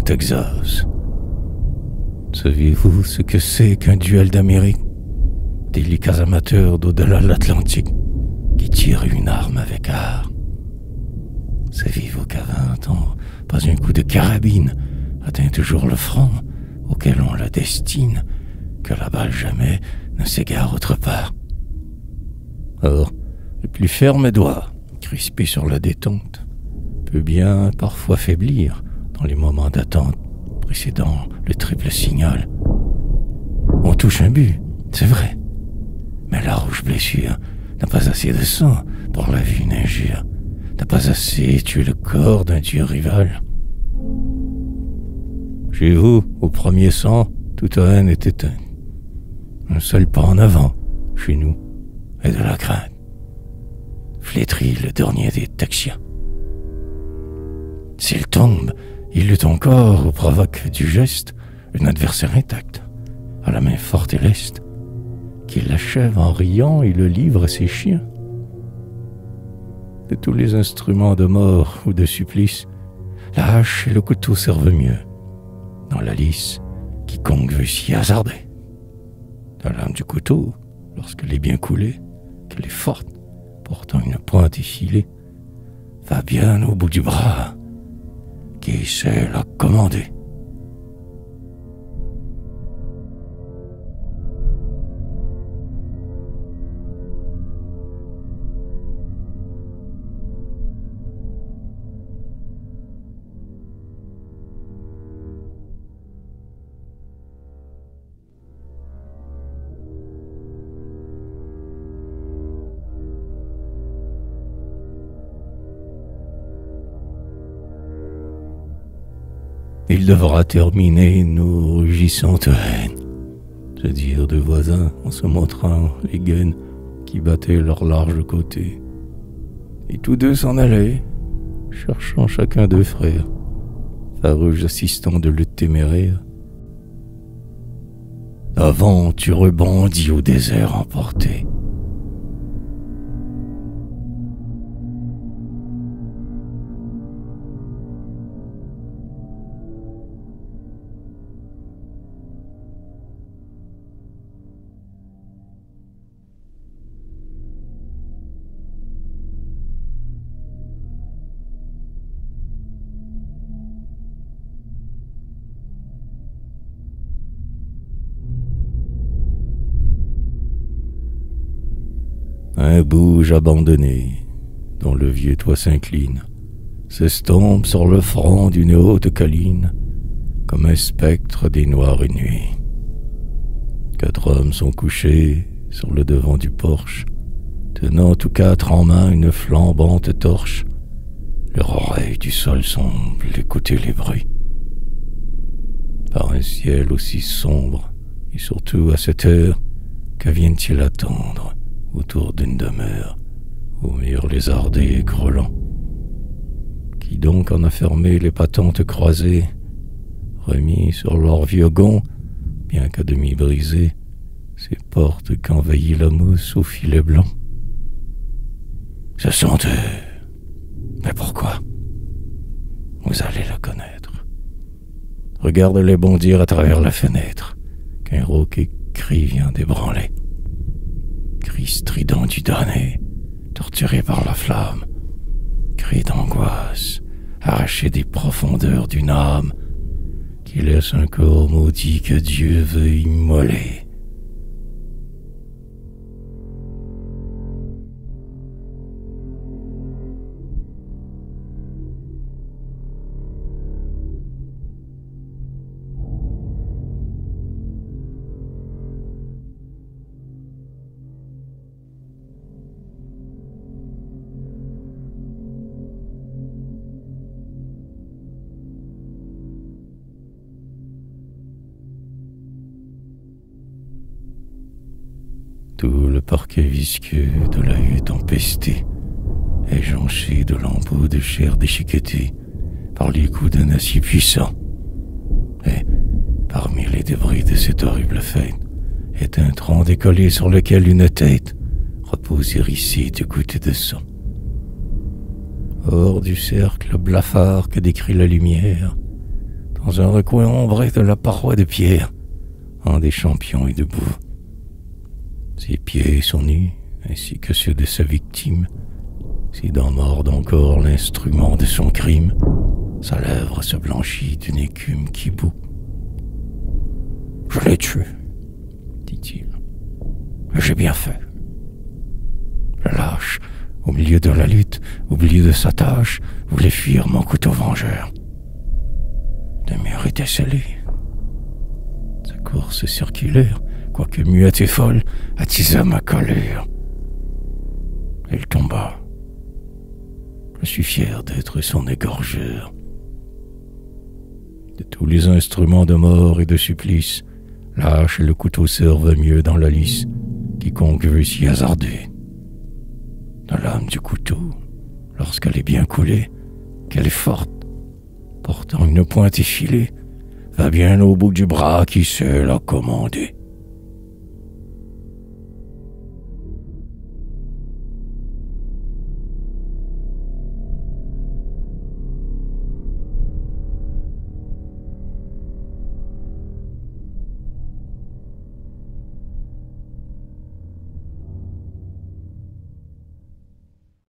Texas. Savez-vous ce que c'est qu'un duel d'Amérique? Délicats amateurs d'au-delà de l'Atlantique qui tirent une arme avec art. Savez-vous qu'à 20 ans, pas un coup de carabine atteint toujours le front auquel on la destine, que la balle jamais ne s'égare autre part? Or, le plus ferme doigt, crispé sur la détente, peut bien parfois faiblir dans les moments d'attente précédant le triple signal. On touche un but, c'est vrai, mais la rouge blessure n'a pas assez de sang pour laver une injure, n'a pas assez tué le corps d'un dieu rival. Chez vous, au premier sang, toute haine est éteinte. Un seul pas en avant, chez nous, est de la crainte. Flétrit le dernier des Texiens. S'il tombe, il lutte encore ou provoque du geste un adversaire intact, à la main forte et leste, qui l'achève en riant et le livre à ses chiens. De tous les instruments de mort ou de supplice, la hache et le couteau servent mieux. Dans la lice, quiconque veut s'y hasarder. La lame du couteau, lorsqu'elle est bien coulée, qu'elle est forte, portant une pointe effilée, va bien au bout du bras, qui sait la commander. Il devra terminer nos rugissantes haines, se dirent deux voisins en se montrant les gaines qui battaient leurs larges côtés. Et tous deux s'en allaient, cherchant chacun deux frères, farouches assistants de lutte téméraire. Aventureux bandits au désert emportés. Un bouge abandonné, dont le vieux toit s'incline, s'estompe sur le front d'une haute colline, comme un spectre des noires nuits. 4 hommes sont couchés sur le devant du porche, tenant tous 4 en main une flambante torche. Leur oreille du sol semble écouter les bruits. Par un ciel aussi sombre, et surtout à cette heure, que viennent-ils attendre autour d'une demeure, aux murs lézardés et grelants? Qui donc en a fermé les patentes croisées, remis sur leur vieux gonds, bien qu'à demi brisées, ces portes qu'envahit la mousse au filet blanc? Ce sont eux. Mais pourquoi? Vous allez le connaître. Regarde-les bondir à travers la fenêtre, qu'un rauque cri vient d'ébranler. Cri strident du damné, torturé par la flamme. Cri d'angoisse, arraché des profondeurs d'une âme qui laisse un corps maudit que Dieu veut immoler. Tout le parquet visqueux de la hutte empestée est jonché de lambeaux de chair déchiquetée par les coups d'un acier puissant. Et, parmi les débris de cette horrible fête, est un tronc décollé sur lequel une tête repose hérissée de gouttes de sang. Hors du cercle blafard que décrit la lumière, dans un recoin ombré de la paroi de pierre, un des champions est debout. Ses pieds sont nus, ainsi que ceux de sa victime. Ses dents mordent encore l'instrument de son crime. Sa lèvre se blanchit d'une écume qui bout. « Je l'ai tué, dit-il. Et j'ai bien fait. Le lâche, au milieu de la lutte, oublié de sa tâche, voulait fuir mon couteau vengeur. Le mur était scellé. Sa course circulaire, quoique muette et folle, attisa ma colère. Il tomba. Je suis fier d'être son égorgeur. De tous les instruments de mort et de supplice, lâche et le couteau servent mieux dans la lice, quiconque veut s'y hasarder. Dans l'âme du couteau, lorsqu'elle est bien coulée, qu'elle est forte, portant une pointe effilée, va bien au bout du bras qui sait la commander.